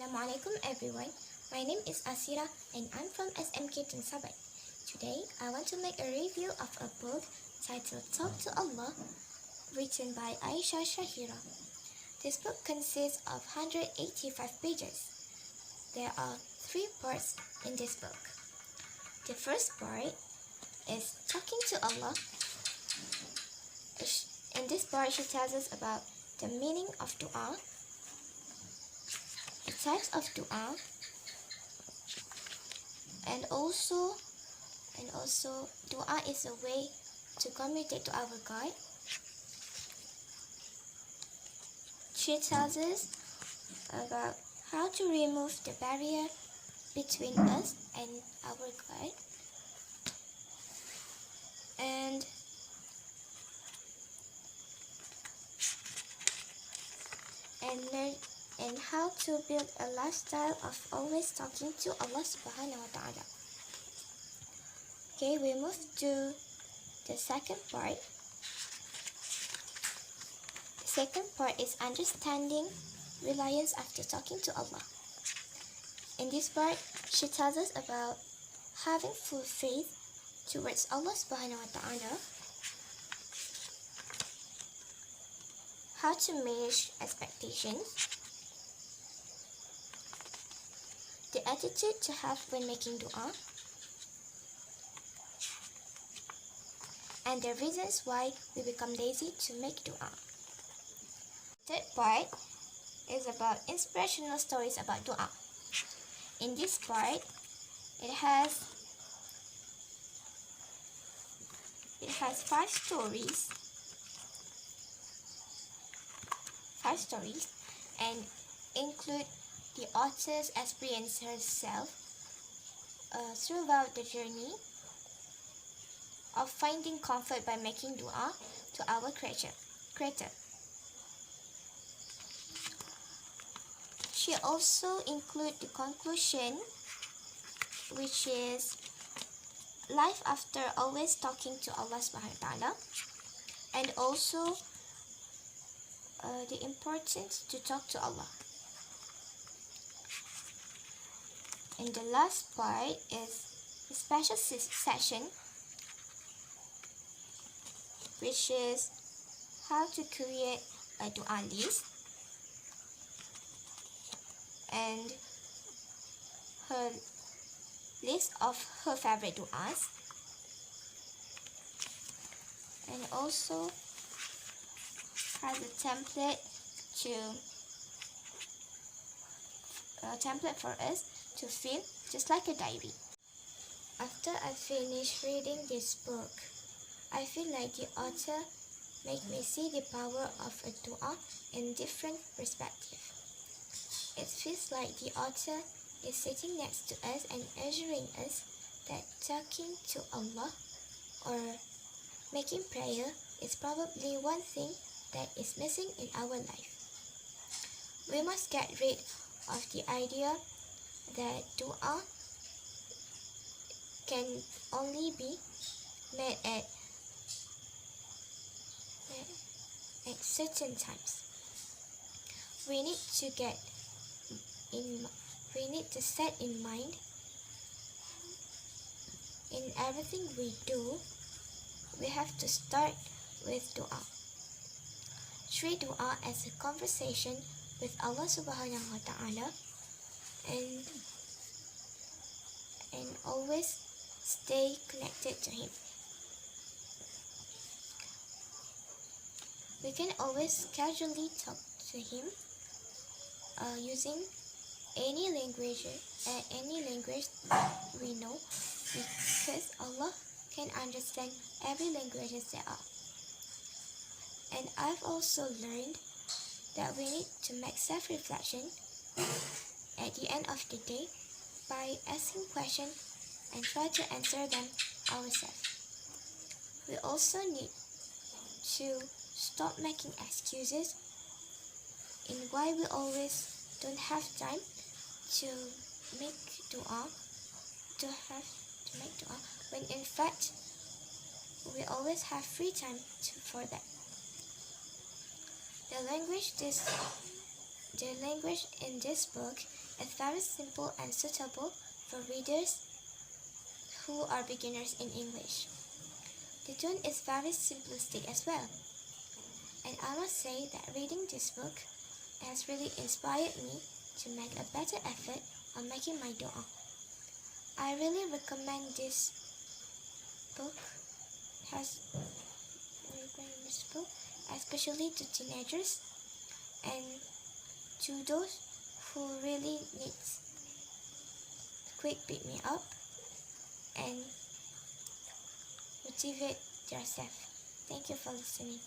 Assalamualaikum everyone. My name is Asira and I'm from SMK Sabat. Today I want to make a review of a book titled Talk to Allah, written by Aisha Shahira. This book consists of 185 pages. There are 3 parts in this book. The first part is Talking to Allah. In this part she tells us about the meaning of dua, the types of dua, and also dua is a way to communicate to our God. She tells us about how to remove the barrier between us and our God, and learn and how to build a lifestyle of always talking to Allah subhanahu wa ta'ala. Okay, we move to the second part. The second part is understanding reliance after talking to Allah. In this part, she tells us about having full faith towards Allah subhanahu wa ta'ala, how to manage expectations, the attitude to have when making dua, and the reasons why we become lazy to make dua. Third part is about inspirational stories about dua. In this part, it has 5 stories. 5 stories and include the author's experience herself throughout the journey of finding comfort by making dua to our Creator. She also includes the conclusion, which is life after always talking to Allah subhanahu wa ta'ala, and also the importance to talk to Allah. And the last part is a special session, which is how to create a dua list and her list of her favorite duas, and also has a template for us to fill, just like a diary. After I finished reading this book, I feel like the author made me see the power of a dua in different perspectives. It feels like the author is sitting next to us and assuring us that talking to Allah or making prayer is probably one thing that is missing in our life. We must get rid of the idea that dua can only be made at certain times. We need to set in mind in everything we do, we have to start with dua. Treat dua as a conversation with Allah subhanahu wa ta'ala, and always stay connected to Him. We can always casually talk to Him using any language we know, because Allah can understand every language there are. And I've also learned that we need to make self-reflection at the end of the day by asking questions and try to answer them ourselves. We also need to stop making excuses in why we always don't have time to make dua, when in fact we always have free time for that. The language this The language in this book is very simple and suitable for readers who are beginners in English. The tone is very simplistic as well. And I must say that reading this book has really inspired me to make a better effort on making my dua. I really recommend this book, especially to teenagers and to those who really need quick pick me up and motivate yourself. Thank you for listening.